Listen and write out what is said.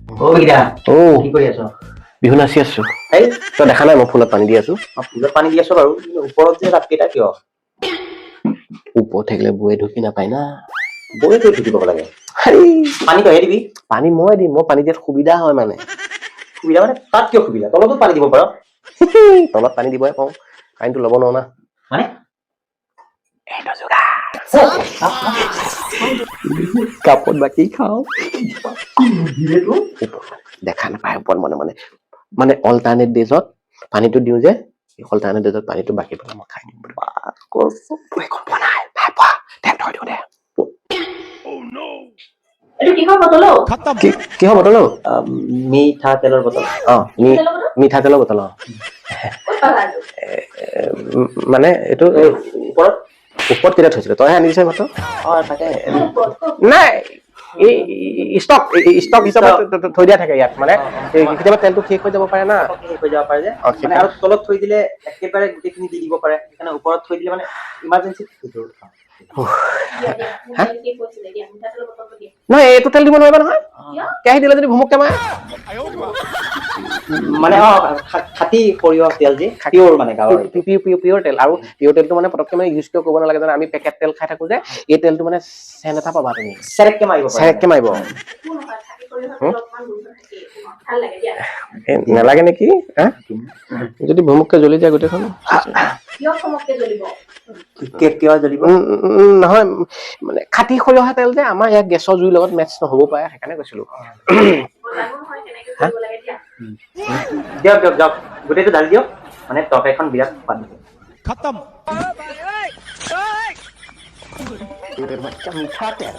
বিকিদা ও কি কৰি আছ? বিহু নাচি আছো এই তই দেখা নাই মই ফুলত পানী দি আছো ফুলত পানী দি আছ বাৰু কিন্তু ওপৰত যে ৰাতকেইটা কিয়? ওপৰত থাকিলে বৌয়ে ঢুকি নাপায় না বৌয়ে তই ঢুকি পাব লাগে। হেই পানী তইহে দিবি। পানী মই দিম মই পানী দিয়াত সুবিধা হয় মানে সুবিধা মানে তাত কিয় সুবিধা? তলতো পানী দিব পাৰ। তলত পানী দিবই পাওঁ পানীটো ল'ব নোৱাৰো না মানে এইটো যোগাৰ কাপত বাকী খাওঁ দেখা নাপায় ওপৰত মনে মনে মানে অল্টাৰনেট ডেজত পানীটো দিওঁ যে অল্টাৰনেট ডেজত পানীটো বাকী পেলাই মই খাই দিম গম পোৱা নাই ভাই পোৱা দে থৈ দিওঁ দে এইটো কিহৰ বটল অ? কিহৰ বটল অ মিঠাতেলৰ বটল। মিঠাতেলৰ বটল অ ক'ত পালা এইটো? মানে এইটো ওপৰত ওপৰত কেতিয়া থৈছিলে তইহে আনি দিছ মাত্ৰ তাকে নাই ষ্টক হিচাপে থৈ দিয়া থাকে ইয়াত মানে কেতিয়াবা তেলটো শেষ হৈ যাব পাৰে না শেষ হৈ যাব পাৰে যে মানে আৰু তলত থৈ দিলে একেবাৰে গোটেইখিনি দি দিব পাৰে সেইকাৰণে ওপৰত থৈ দিলে মানে ইমাৰ্জেঞ্চি নহয় এইটো তেল দিব নোৱাৰিবা নহয় কেৰাহী দিলে যদি ভুমুককে মাৰে মানে খাটি সৰিয়হ তেল যে পিয়ৰ মানে গাঁৱৰ পিয়ৰ তেল আৰু পিয়ৰ তেলটো মানে পটককে মানে ইউজ কৰিব নালাগে জানো আমি পেকেট তেল খাই থাকো যে এই তেলটো মানে চেন এটা পাবা তুমি চেৰেককে মাৰিব মাৰিব নালাগে নেকি যদি ভুমুককে জ্বলি যায় গোটেইখন কিয় জ্বলিব নহয় মানে খাটি সৰিয়হা তেল যে আমাৰ ইয়াত গেছৰ জুইৰ লগত মেটচ নহ'ব পাৰে সেইকাৰণে কৈছিলো দিয়ক গোটেইটো ঢালি দিয়ক মানে তৰকাৰীখন বিৰাট সোৱাদ खत्म মিঠা তেল